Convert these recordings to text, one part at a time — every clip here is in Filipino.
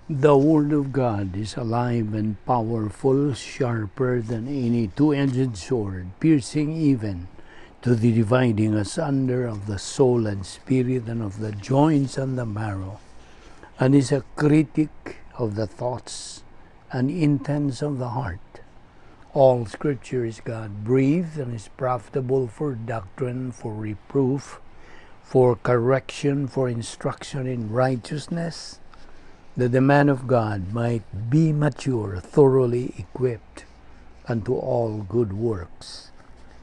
The Word of God is alive and powerful, sharper than any two-edged sword, piercing even to the dividing asunder of the soul and spirit and of the joints and the marrow, and is a critic of the thoughts and intents of the heart. All Scripture is God-breathed and is profitable for doctrine, for reproof, for correction, for instruction in righteousness, that the man of God might be mature, thoroughly equipped unto all good works.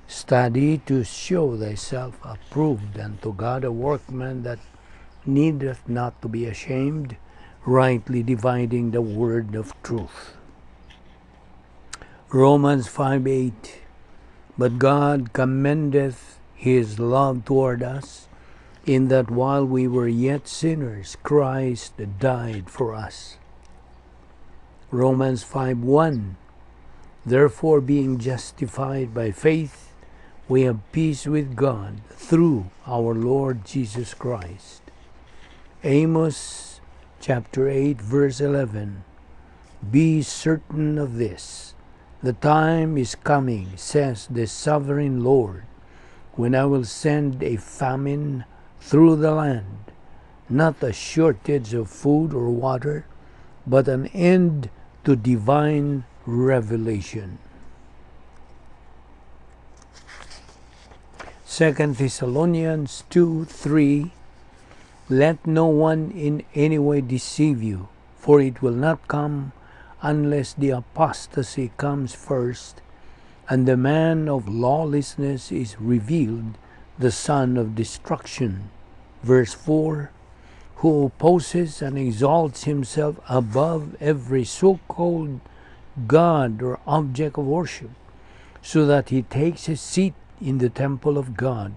Study to show thyself approved unto God, a workman that needeth not to be ashamed, rightly dividing the word of truth. Romans 5:8. But God commendeth his love toward us, in that while we were yet sinners, Christ died for us. Romans 5:1. Therefore, being justified by faith, we have peace with God through our Lord Jesus Christ. Amos chapter 8, verse 11. Be certain of this, the time is coming, says the sovereign Lord, when I will send a famine through the land, not a shortage of food or water, but an end to divine revelation. 2 Thessalonians 2:3. Let no one in any way deceive you, for it will not come unless the apostasy comes first, and the man of lawlessness is revealed, the son of destruction. Verse 4, who opposes and exalts himself above every so-called God or object of worship, so that he takes his seat in the temple of God,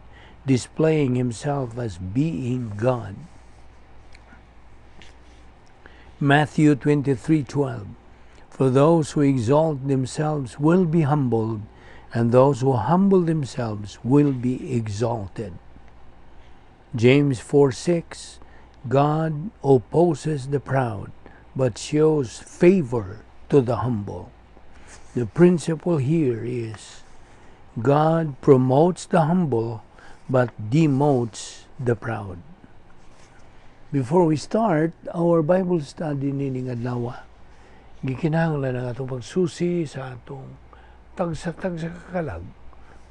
displaying himself as being God. Matthew 23:12. For those who exalt themselves will be humbled, and those who humble themselves will be exalted. James 4:6. God opposes the proud, but shows favor to the humble. The principle here is God promotes the humble, but demotes the proud. Before we start our Bible study nining adlaw, gikinahanglan ang atong pagsusi sa atong tagsa-tagsa kakalag.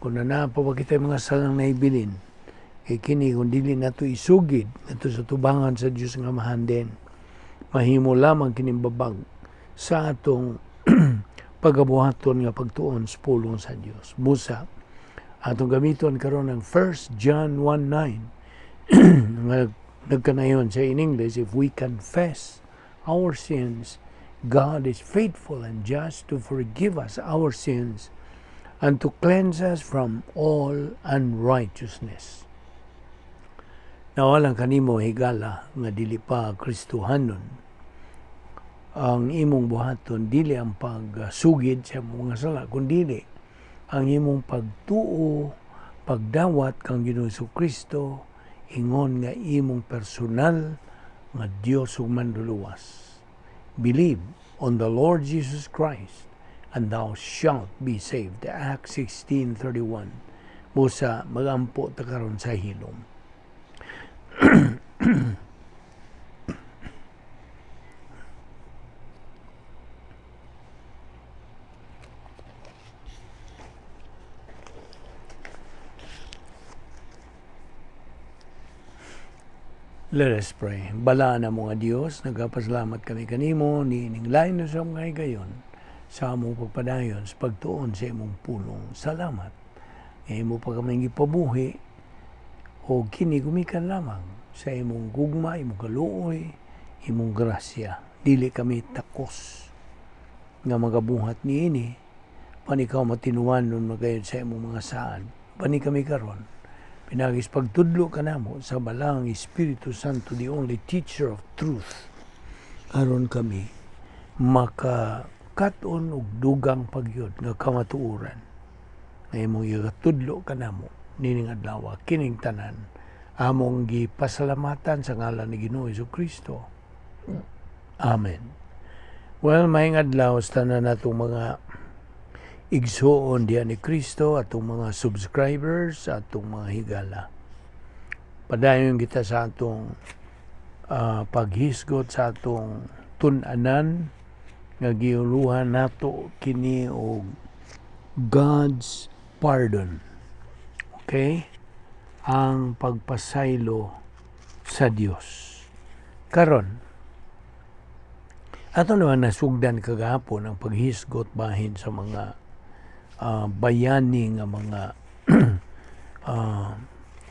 Kung na pa kita mga salang naibilin, kini kung dili nato isugid nato sa tubangan sa Dios nga mahanden, mahimo lamang kinimbabag sa atong pagabuhaton nga pagtuon sa pulong sa Dios. Busa atong gamiton karon ng 1 John 1:9 nga nagkanayon sa in English, if we confess our sins, God is faithful and just to forgive us our sins and to cleanse us from all unrighteousness. Nawalang kanimo higala nga dili pa Kristohanon ang imong buhaton, dili ang pagsugid sa mga sala, kundi ang imong pagtuo, pagdawat kang Ginoong Kristo, ingon nga imong personal nga Dios ug manluluwas. Believe on the Lord Jesus Christ, and thou shalt be saved. Acts 16:31. Busa magampo ta karon sa hilom. Let us pray. Bala na mga Dios, nagapasalamat kami kanimo ni ining lain na sa mga higayon sa among pagpadayon sa pagtuon sa imong pulong. Salamat. Imo pa kami gipabuhi o kini gumikan lamang sa imong gugma, imong kaluoy, imong grasya. Dili kami takos nga magabuhat niini. Panikaw matinuan nun magayon sa imong mga saan. Pani kami karon. Pinagis pagtudlo ka namo sa balang Espiritu Santo, the only teacher of truth. Aron kami makakaton og dugang pagyod nga kamatuoran. Nga imong igatudlo ka namo nining adlaw kining tanan. Among gipasalamatan sa ngalan ni Ginoong Kristo. Amen. Well, maayong adlaw sa tanan natong mga igsuon diyan ni Kristo, atong mga subscribers, atong mga higala. Padayon kita sa atong paghisgot sa atong tun-anan nga giuluhan nato kini og God's pardon. Okay? Ang pagpasaylo sa Dios. Karon, ato naman nasugdan kagahapon ang paghisgot bahin sa mga bayani nga mga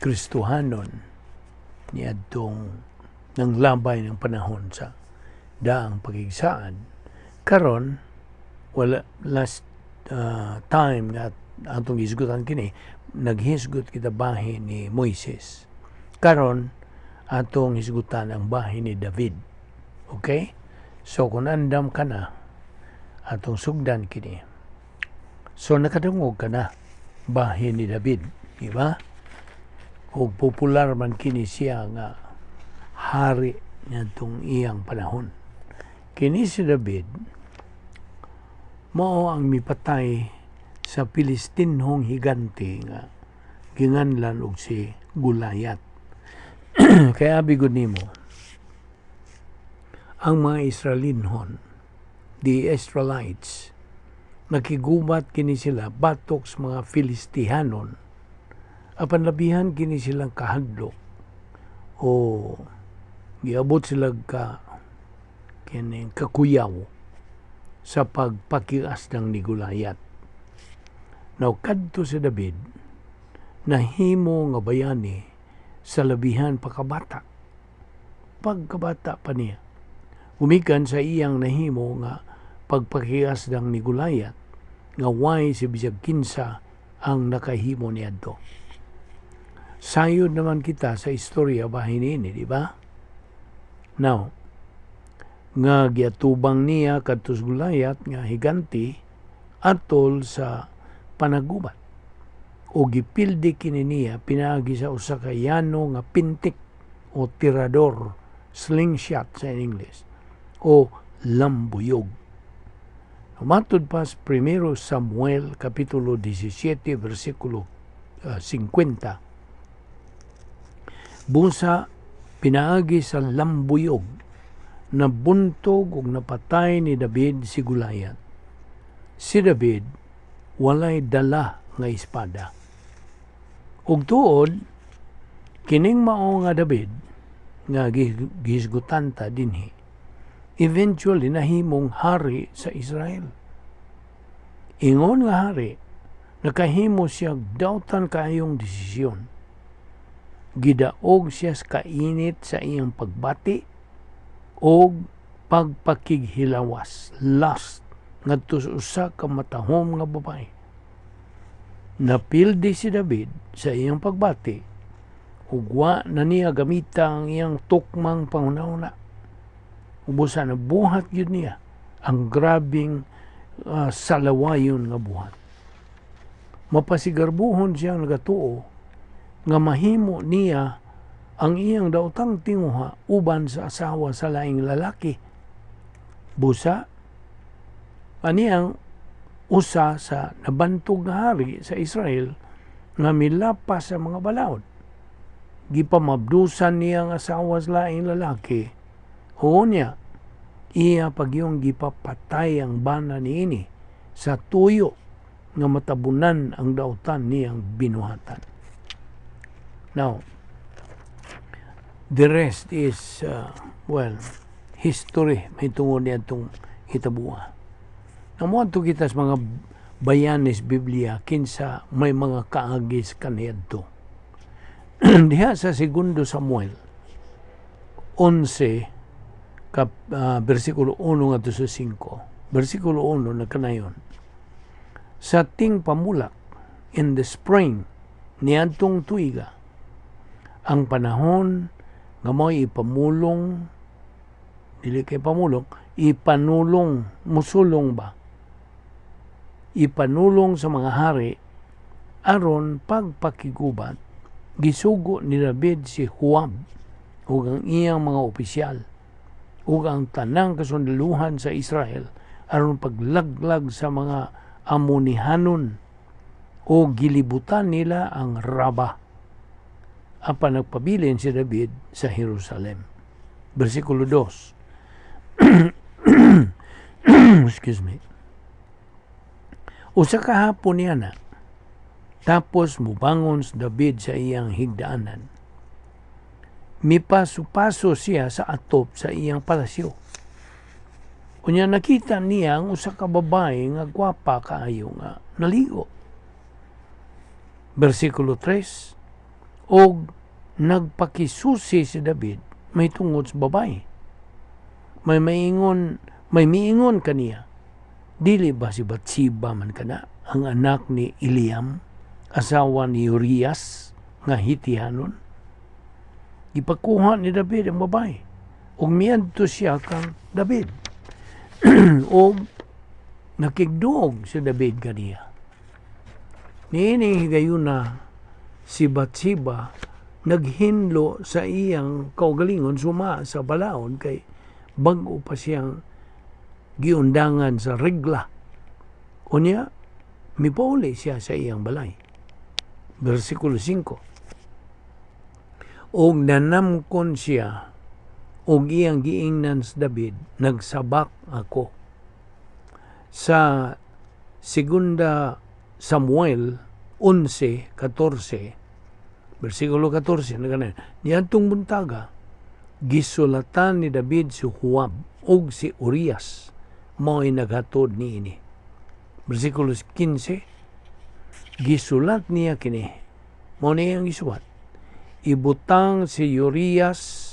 Kristohanon niadtong nang labay ng panahon sa daang pagigsaan. Karon, last time nga atong hisgutan kini, naghisgot kita bahin ni Moises. Karon, atong hisgutan ang bahin ni David. Okay? So, kung andam ka na, atong sugdan kini. So, nakadungog ka na, bahin ni David. Diba? O popular man kini siya nga hari nitong iyang panahon. Kini si David, mao ang mipatay sa Pilistinhong higante nga ginganlan og si Gulayat. Kaya bigod nimo, ang mga Israelinhon, the Israelites, nakigubat kini sila batok sa mga Filistihanon, apan labihan kini silang kahadlok o giabot sila kining kakuyaw sa pagpakias ng ni Gulayat. Now, kadto si David, nahimo nga bayani sa labihan pagkabata pa niya. Umikan sa iyang nahimo nga pagpakias ng ni Gulayat, nga way si bisag kinsa ang nakahimo niadto. Sayod naman kita sa istorya bahin ini, di ba? Now, nga giatubang niya kadto sa Gulayat nga higanti atol sa panagubat. O gipildi kini niya pinaagi sa usa ka yano nga pintik o tirador, slingshot sa English, o lambuyog. Matod pa sa 1 Samuel kapitulo 17 versikulo 50. Busa pinaagi sa lambuyog na buntog ug napatay ni David si Gulayat. Si David walay dala nga espada. Ug tuod kining mao nga David nga gihisgutan ta dinhi, eventually nahimong hari sa Israel. Ingon nga hari, nakahimo siya dautan kaayong desisyon. Gidaog siya sa kainit sa iyang pagbati o pagpakighilawas, lust, ngadto sa usa ka matahom nga babae. Napildi si David sa iyang pagbati ug wa na niya gamita ang iyang tukmang panghunahuna. Ubusa na buhat yun niya ang grabing salawayon nga buhat. Mapasigarbuhon siyang nagatuo nga mahimo niya ang iyang daotang tinguha uban sa asawa sa laing lalaki. Busa, aniyang usa sa nabantog na hari sa Israel nga milapas sa mga balaod. Gipamabdusan niya ang asawa sa laing lalaki. O niya, iya pagyong gipapatay ang bana niini sa tuyo nga matabunan ang dautan niyang binuhatan. Now, the rest is, history. May tungod niya itong hitabuha. Namuadto kita sa mga bayanis Biblia kinsa may mga kaagis kaniyadto. Diha sa 2 Samuel 11 versikulo 1 ngadto sa 5. Versikulo 1 nagkanayon. Sa ting pamulak in the spring niadtong tuiga, ang panahon nga mo'y ipamulong, dili kay pamulong, ipanulong, musulong ba? Ipanulong sa mga hari aron pagpakigubat, gisugo ni David si Huab ug ang iyang mga opisyal ug ang tanang kasundaluhan sa Israel aron paglaglag sa mga Amonihanon o gilibutan nila ang Raba. Apan nagpabilin si David sa Jerusalem. Versikulo 2. Excuse me. Usa ka hapon niya na, tapos mubangon si David sa iyang higdaanan. Mipaso-paso siya sa atop sa iyang palasyo. Unya nakita niya ang usa ka babae nga gwapa kaayo nga naligo. Versikulo 3. Og nagpakisusi si David may tungod sa babae. May miingon kaniya, dili ba si Batsiba man kana ang anak ni Eliam, asawa ni Urias nga Hitihanon? Ipakuha ni David ang babae ug miadto siya kang David. O nakigduog si David kaniya. Niining higayuna si Batsiba naghinlo sa iyang kaugalingon suma sa balaod kay bag-o pa siyang giundangan sa regla. Unya mipauli siya sa iyang balay. Versikulo 5. Og nanamkon siya og iyang giingnan sa David, nagsabak ako. Sa Segunda Samuel 11:14, versikulo 14, niadtong buntaga, gisulatan ni David si Huwab og si Urias, mao'y naghatod niini. Versikulo 15, gisulat niya kini, mao niyang gisulat, ibutang si Urias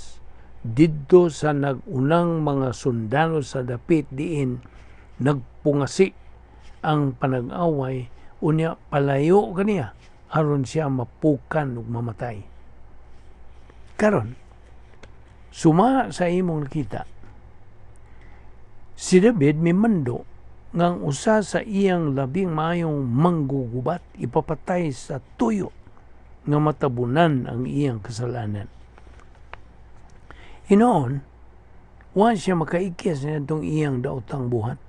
didto sa nagunang mga sundalo sa dapit diin nagpungasi ang panag-away, unya palayo kaniya aron siya mapukan ug mamatay. Karon suma sa imong nakita, si David mimando ngang usa sa iyang labing maayong manggugubat ipapatay sa tuyo nga matabunan ang iyang kasalanan. Hinoon, wa siya makaikis na itong iyang daotang buhat.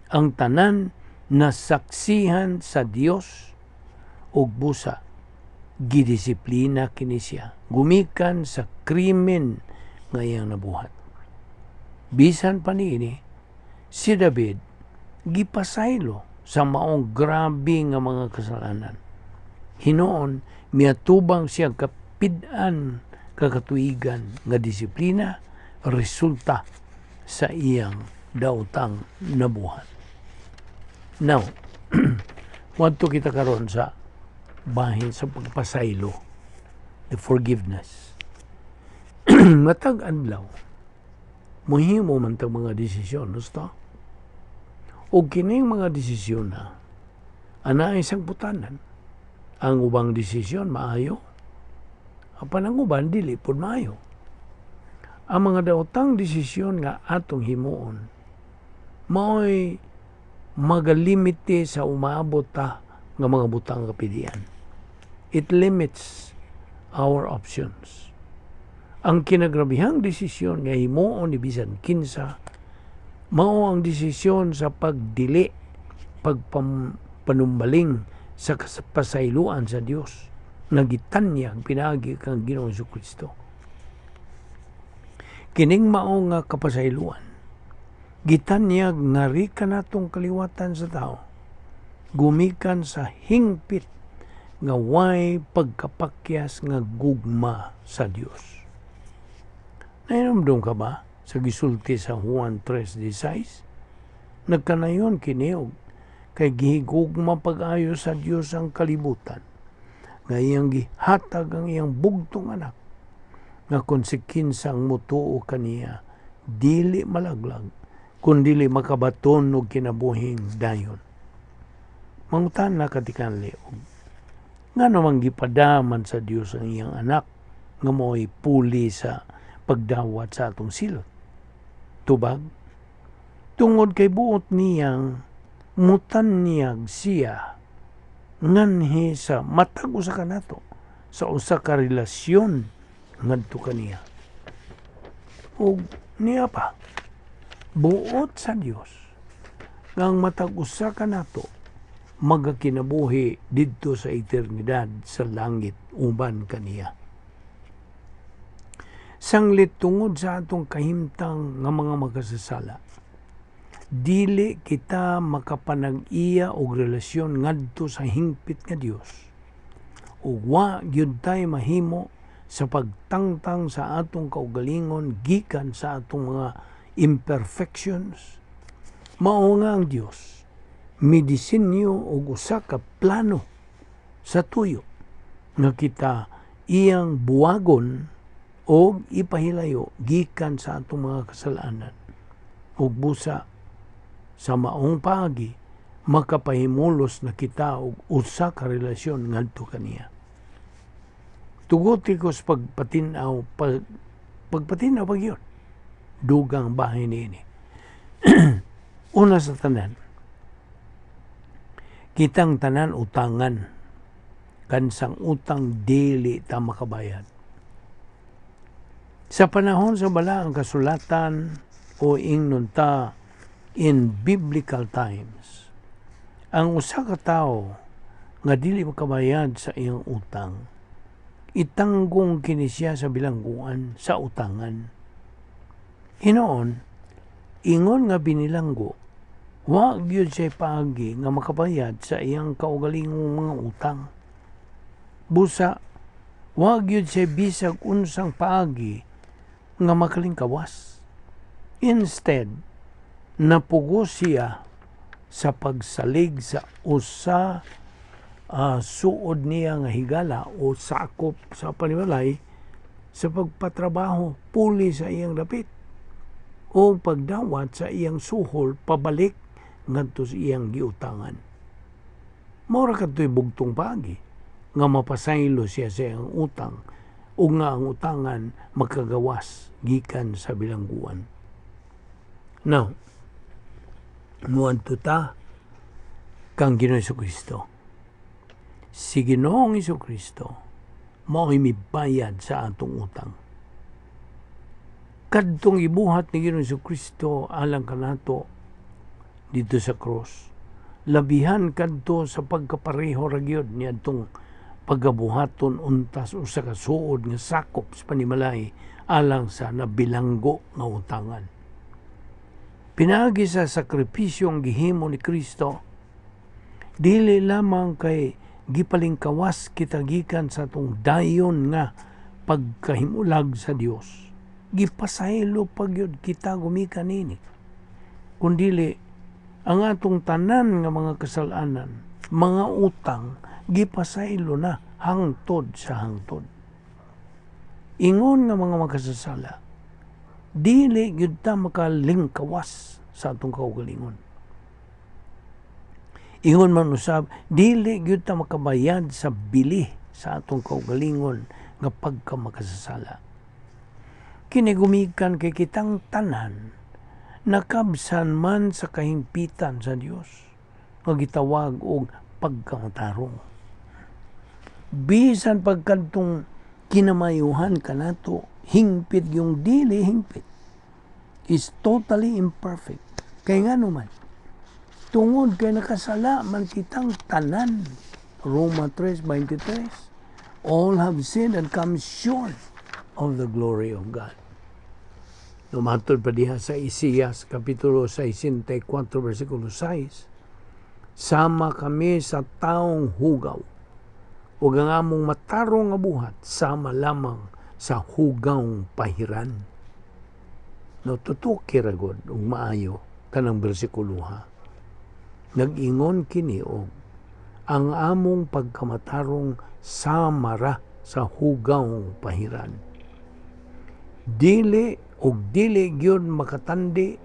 Ang tanan nasaksihan sa Dios ug busa, gidisiplina kini siya, gumikan sa krimen nga iyang nabuhat. Bisan pa niini, si David gipasaylo sa maong grabe nga mga kasalanan. Hinoon, miatubang siya kapid-an kakatuigan nga disiplina resulta sa iyang daotang nabuhat. Now, wadto kita karon sa bahin sa pagpasaylo, the forgiveness. Matag adlaw, muhimo man tag mga desisyon, gusto? O kining mga desisyon na, ana isang putanan. Ang ubang desisyon maayo, apan ang uban dili pud maayo. Ang mga daotang desisyon nga atong himuon, mao'y magalimite sa umaabot ta nga mga butang kapilian. It limits our options. Ang kinagrabihang desisyon nga himuon ni bisan kinsa, mao ang desisyon sa pagdili, pagpanumbaling sa pasayloan sa Dios nga gitanyag pinagi kang Ginoong Jesucristo. Kining mao nga kapasayloan gitanyag ngari kanatong kaliwatan sa tao, gumikan sa hingpit nga way pagkapakyas nga gugma sa Dios. Nainomdom ka ba sa gisulti sa Juan 3:16? Nagkanayon kiniog kay gihigugma pag-ayo sa Dios ang kalibutan, nga iyang gihatag ang iyang bugtong anak, nga konsekinsang mutuo kaniya dili malaglag kundili makabaton og kinabuhing dayon. Mangutan na katikan liog, nga namang gipadaman sa Dios ang iyang anak nga mo'y puli sa pagdawat sa atong silot. Tubag, tungod kay buot niyang mutanyag siya nganhi sa matag usa kanato sa usa ka relasyon ngadto kaniya. Ug Niya pa, buot sa Dios ngang matag usa ka nato magakinabuhi didto sa eternidad sa langit uban kaniya. Sanglit tungod sa atong kahimtang nga mga makasasala, dili kita makapanag-iya og relasyon ngadto sa hingpit nga Dios. Ug wa gyud tay mahimo sa pagtangtang sa atong kaugalingon gikan sa atong mga imperfections. Mao nga ang Dios midisenyo og usa ka plano sa tuyo nga kita iyang buwagon o ipahilayo gikan sa atong mga kasalanan ug busa sa maong paagi makapahimulos na kita og usa ka relasyon ngadto kaniya. Tugot ko sa pagpatinaw pagyod dugang bahay niini. Una sa tanan, kitang tanan utangan kansang utang dili ta makabayad. Sa panahon sa balaang kasulatan o ingnon ta in biblical times, ang usa ka tawo nga dili makabayad sa iyang utang, itanggong kini siya sa bilangguan sa utangan. Hinoon, ingon nga binilanggo, wa gyud siya paagi nga makabayad sa iyang kaugalingong mga utang. Busa, wa gyud siya bisag unsang paagi nga makalingkawas. Instead, napugos siya sa pagsalig sa usa suod niya nga higala o sakop sa panimalay sa pagpatrabaho puli sa iyang dapit o pagdawat sa iyang suhol pabalik ngadto sa iyang giutangan. Mora kadtoy bugtong paagi nga mapasaylo siya sa iyang utang o nga ang utangan magkagawas gikan sa bilangguan. Now, muadto ta kang Ginoong Hesukristo. Si Ginoong Hesukristo mao'y mibayad sa atong utang. Kadtong ibuhat ni Ginoong Hesukristo alang kanato dito sa cross, labihan kadto sa pagkapareho ra gyud niadtong pagabuhaton untas usa ka suod nga sakop sa panimalay alang sa nabilanggo nga utangan. Pinaagi sa sakripisyong gihimo ni Kristo, dili lamang kay gipalingkawas kita gikan sa atong dayon nga pagkahimulag sa Dios, gipasaylo pagyud kita gumikan nini, kundili ang atong tanan nga mga kasalanan, mga utang, gipasaylo na hangtod sa hangtod. Ingon nga mga makasasala, dili gyud ta makalingkawas sa atong kaugalingon. Ingon man usab, dili gyud ta makabayad sa bili sa atong kaugalingon nga pagkamakasasala. Kini gumikan kay kitang tanan nakabsan man sa kahimpitan sa Dios nga gitawag og pagkamatarong. Bisan pagkadtong kinamayuhan kanato, hingpit yung dili hingpit is totally imperfect. Kay nga naman, tungod kay nakasala man kitang tanan. Roma 3:23, all have sinned and come short of the glory of God. Lumatod pa diha sa Isaias kapitulo 64 versikulo 6, sama kami sa taong hugaw ug ang among matarong nga buhat sama lamang sa hugawng pahiran. No, tutuki ra gud ug maayo kanang bersikuloha. Nag-ingon kini og ang among pagkamatarong sama ra sa hugawng pahiran. Dili gyud makatandi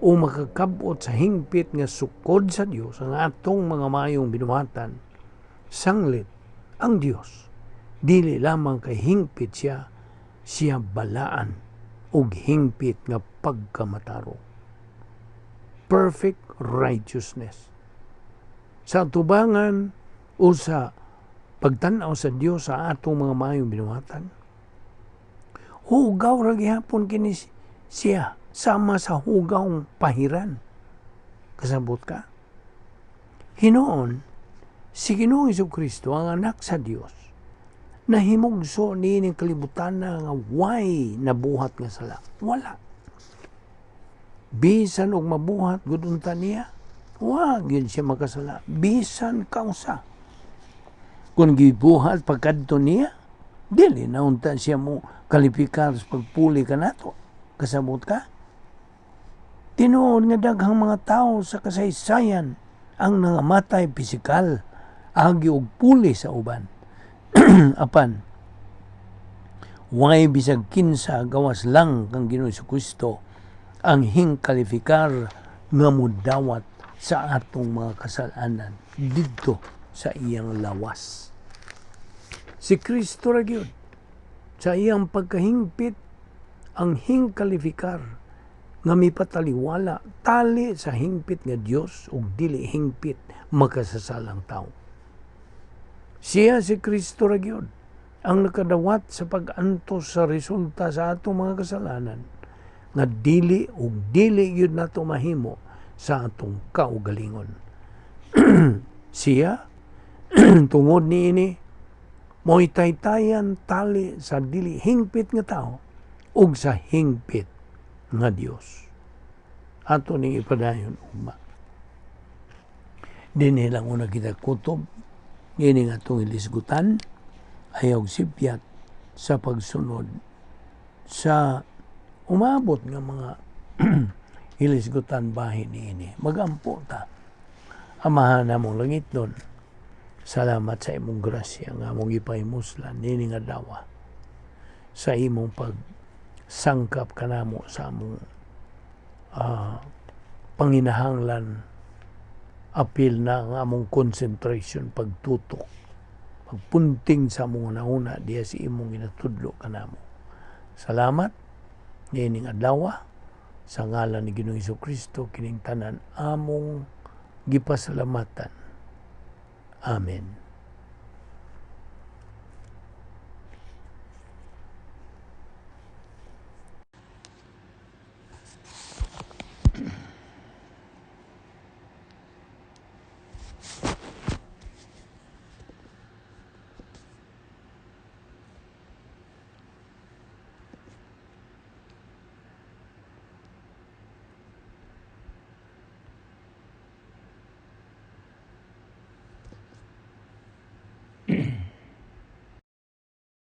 o makakabot sa hingpit nga sukod sa Dios ang atong mga mayong binuhatan. Sanglit ang Dios, dili lamang kay hingpit siya balaan og hingpit nga pagkamataro. Perfect righteousness. Sa tubangan o sa pagtan-aw sa Dios sa atong mga mayong binuhatan, hugaw ra gihapon kini siya sama sa hugawng pahiran. Kasabot ka? Hinoon, si Ginoong Jesucristo ang anak sa Dios, nahimugso niining kalibutan na nga way nabuhat nga sala. Wala. Bisan og mabuhat gudunta niya, wag yun siya makasala. Bisan kausa. Kung gibuhat pagkadto niya, dili na unta siya mo kalipikar sa pagpuli ka nato. Kasabot ka? Tinuod nga daghang mga tao sa kasaysayan ang nangamatay pisikal, agi og puli sa uban. Apan, way bisag kinsa gawas lang kang Ginoong Jesucristo ang hingkalifikar nga mudawat sa atong mga kasalanan didto sa iyang lawas. Si Kristo ra gyud sa iyang pagkahingpit ang hingkalifikar nga mipataliwala tali sa hingpit nga Dios ug dili hingpit makasasalang tao. Siya si Kristo ra gyud ang nakadawat sa pag-antos sa resulta sa atong mga kasalanan nga dili ug dili gyud nato mahimo sa atong kaugalingon. Siya tungod niini mo'y taytayan tali sa dili hingpit nga tao ug sa hingpit nga Dios. Ato ning ipadayon ugma. Dinhi lang una kita kutob, ngini nga itong ilisgutan, ayaw sipyat sa pagsunod sa umabot nga mga ilisgutan bahin niini. Magampo ta. Amahan na mong langit doon. Salamat sa imong grasya nga mong ipaimuslan nini nga dawa sa imong pagsangkap kanamo sa among panginahanglan, apil na ang among concentration, pagtutok, pagpunting sa among nauna diya si imong ginatudlo kanamo. Salamat nini nga dawa sa ngalan ni Ginoong Jesucristo kining tanan among gipasalamatan. Amen.